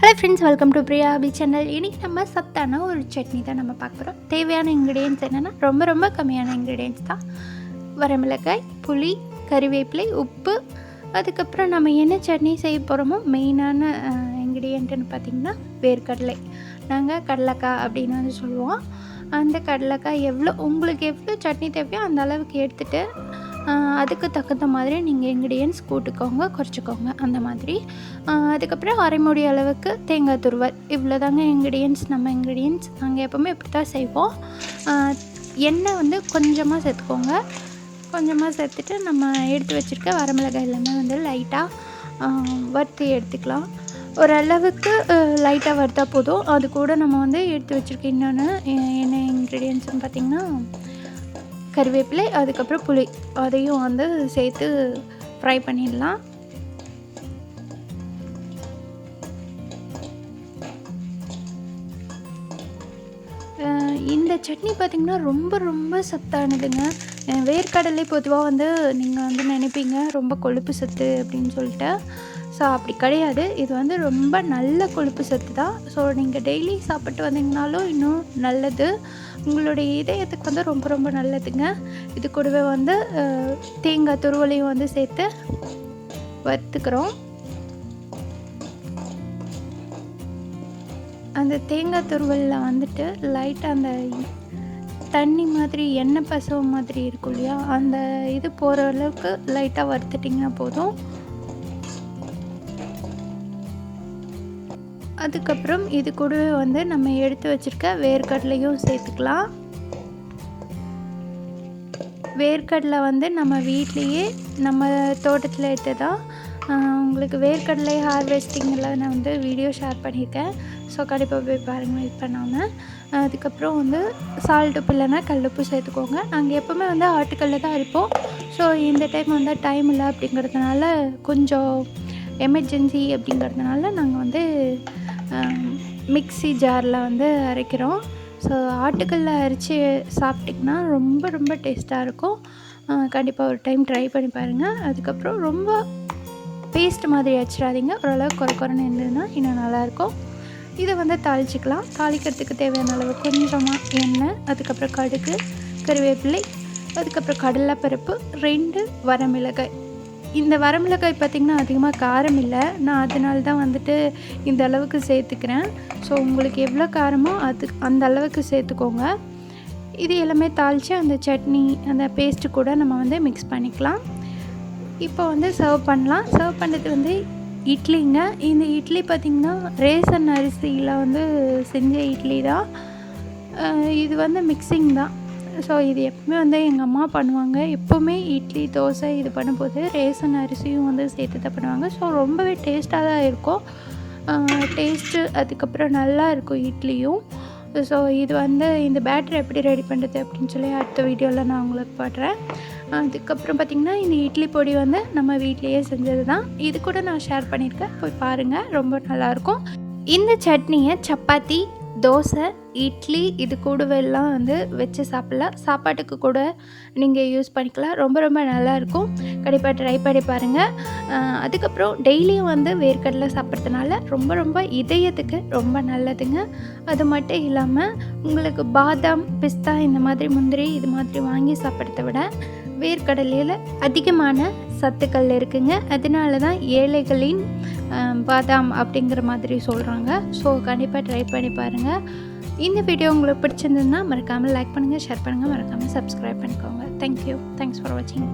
Hello friends, welcome to priyahobby channel. இன்றைக்கி நம்ம சத்தான ஒரு சட்னி தான் நம்ம பார்க்க போகிறோம். தேவையான இன்க்ரீடியன்ஸ் என்னென்னா ரொம்ப கம்மியான இன்க்ரீடியன்ஸ் தான். வரமிளகாய், புளி, கறிவேப்பிலை, உப்பு. அதுக்கப்புறம் நம்ம என்ன சட்னி செய்ய போகிறோமோ மெயினான இன்க்ரீடியன்ட்டுன்னு பார்த்திங்கன்னா வேர்க்கடலை. நாங்கள் கடலைக்காய் அப்படின்னு வந்து சொல்லுவோம். அந்த கடலைக்காய் உங்களுக்கு எவ்வளோ சட்னி தேவையோ அந்த அளவுக்கு எடுத்துகிட்டு அதுக்கு தகுந்த மாதிரி நீங்கள் இன்க்ரீடியன்ஸ் கூட்டுக்கோங்க, குறைச்சிக்கோங்க அந்த மாதிரி. அதுக்கப்புறம் அரை மூடி அளவுக்கு தேங்காய் துருவல். இவ்வளோ தாங்க நம்ம இன்க்ரீடியன்ஸ் நாங்கள் எப்போவுமே இப்படி தான் செய்வோம். எண்ணெய் வந்து கொஞ்சமாக சேர்த்துக்கோங்க. கொஞ்சமாக சேர்த்துட்டு நம்ம எடுத்து வச்சுருக்க வரமிளகாய் எல்லாமே வந்து லைட்டாக வறுத்து எடுத்துக்கலாம். ஓரளவுக்கு லைட்டாக வறுத்தா போதும். அது கூட நம்ம வந்து எடுத்து வச்சுருக்க இன்னொன்று என்ன இன்க்ரீடியன்ஸ்னு பார்த்திங்கன்னா கறிவேப்பிலை, அதுக்கப்புறம் புளி, அதையும் வந்து சேர்த்து ஃப்ரை பண்ணிடலாம். இந்த சட்னி பார்த்திங்கன்னா ரொம்ப சத்தானதுங்க. வேர்க்கடலை பொதுவாக வந்து நீங்கள் வந்து நினைப்பீங்க ரொம்ப கொழுப்பு சத்து அப்படின்னு சொல்லிட்டு. ஸோ அப்படி கிடையாது. இது வந்து ரொம்ப நல்ல கொழுப்பு சத்து தான். ஸோ நீங்கள் டெய்லி சாப்பிட்டு வந்தீங்கனாலும் இன்னும் நல்லது. உங்களுடைய இதயத்துக்கு வந்து ரொம்ப நல்லதுங்க. இது கூடவே வந்து தேங்காய் துருவலையும் வந்து சேர்த்து வறுத்துக்கிறோம். அந்த தேங்காய் துருவலில் வந்துட்டு லைட்டாக அந்த தண்ணி மாதிரி எண்ணெய் பசவு மாதிரி இருக்கும் இல்லையா, அந்த இது போகிற அளவுக்கு லைட்டாக வறுத்துட்டிங்கன்னா போதும். அதுக்கப்புறம் இது கூடவே வந்து நம்ம எடுத்து வச்சுருக்க வேர்க்கடலையும் சேர்த்துக்கலாம். வேர்க்கடலை வந்து நம்ம வீட்லேயே நம்ம தோட்டத்தில் எடுத்ததான். உங்களுக்கு வேர்க்கடலை ஹார்வெஸ்டிங்கெல்லாம் நான் வந்து வீடியோ ஷேர் பண்ணியிருக்கேன். ஸோ கண்டிப்பாக போய் பாருங்கள் வெயிட் பண்ணாமல். அதுக்கப்புறம் வந்து சால்ட் உப்பு இல்லைன்னா கல்லுப்பு சேர்த்துக்கோங்க. நாங்கள் எப்போவுமே வந்து ஆட்டுக்கல்ல தான் அரைப்போம். ஸோ இந்த டைம் வந்து டைம் இல்லை அப்படிங்கிறதுனால, கொஞ்சம் எமர்ஜென்சி அப்படிங்கிறதுனால நாங்கள் வந்து மிக்ஸி ஜாரில் வந்து அரைக்கிறோம். ஸோ ஆட்டுக்கல்ல அரைச்சி சாப்பிட்டிங்கன்னா ரொம்ப டேஸ்ட்டாக இருக்கும். கண்டிப்பாக ஒரு டைம் ட்ரை பண்ணி பாருங்கள். அதுக்கப்புறம் ரொம்ப பேஸ்ட் மாதிரி வச்சிடாதீங்க. ஓரளவுக்கு குறைன்னு இருந்ததுன்னா இன்னும் நல்லாயிருக்கும். இதை வந்து தாளிச்சிக்கலாம். தாளிக்கிறதுக்கு தேவையான அளவு கொஞ்சமாக எண்ணெய், அதுக்கப்புறம் கடுகு, கறிவேப்பிலை, அதுக்கப்புறம் கடலைப்பருப்பு, 2 வரமிளகாய். இந்த வரமிளகாய் பார்த்திங்கன்னா அதிகமாக காரம் இல்லை. நான் அதனால தான் வந்துட்டு இந்த அளவுக்கு சேர்த்துக்கிறேன். ஸோ உங்களுக்கு எவ்வளோ காரமோ அந்த அளவுக்கு சேர்த்துக்கோங்க. இது எல்லாமே தாளித்து அந்த சட்னி அந்த பேஸ்ட்டு கூட நம்ம வந்து மிக்ஸ் பண்ணிக்கலாம். இப்போ வந்து சர்வ் பண்ணலாம். சர்வ் பண்ணுறது வந்து இட்லிங்க. இந்த இட்லி பார்த்திங்கன்னா ரேசன் அரிசியில் வந்து செஞ்ச இட்லி தான். இது வந்து மிக்சிங் தான். ஸோ இது எப்பவுமே வந்து எங்கள் அம்மா பண்ணுவாங்க. எப்போவுமே இட்லி, தோசை இது பண்ணும்போது ரேசன் அரிசியும் வந்து சேர்த்து தான் பண்ணுவாங்க. ஸோ ரொம்பவே டேஸ்ட்டாக தான் இருக்கும். டேஸ்ட்டு அதுக்கப்புறம் நல்லா இருக்கும் இட்லியும். ஸோ இது வந்து இந்த பேட்டர் எப்படி ரெடி பண்ணுறது அப்படின்னு சொல்லி அடுத்த வீடியோவில் நான் உங்களுக்கு போடுறேன். அதுக்கப்புறம் பார்த்திங்கன்னா இந்த இட்லி பொடி வந்து நம்ம வீட்லேயே செஞ்சது தான். இது கூட நான் ஷேர் பண்ணியிருக்கேன், போய் பாருங்கள். ரொம்ப நல்லாயிருக்கும். இந்த சட்னியை சப்பாத்தி, தோசை, இட்லி இது கூடவே எல்லாம் வந்து வச்சு சாப்பிட்லாம். சாப்பாட்டுக்கு கூட நீங்கள் யூஸ் பண்ணிக்கலாம். ரொம்ப நல்லாயிருக்கும். கண்டிப்பாக ட்ரை பண்ணி பாருங்கள். அதுக்கப்புறம் டெய்லியும் வந்து வேர்க்கடலை சாப்பிட்றதுனால ரொம்ப இதயத்துக்கு ரொம்ப நல்லதுங்க. அது மட்டும் இல்லாமல் உங்களுக்கு பாதாம், பிஸ்தா இந்த மாதிரி முந்திரி இது மாதிரி வாங்கி சாப்பிட்றத விட வேர்க்கடலையில் அதிகமான சத்துக்கள் இருக்குங்க. அதனால தான் ஏழைகளின் பாதாம் அப்படிங்கிற மாதிரி சொல்கிறாங்க. ஸோ கண்டிப்பாக ட்ரை பண்ணி பாருங்கள். இந்த வீடியோ உங்களுக்கு பிடிச்சிருந்ததுன்னா மறக்காமல் லைக் பண்ணுங்கள், ஷேர் பண்ணுங்கள், மறக்காமல் சப்ஸ்கிரைப் பண்ணிக்கோங்க. தேங்க்யூ. தேங்க்ஸ் ஃபார் வாட்சிங்.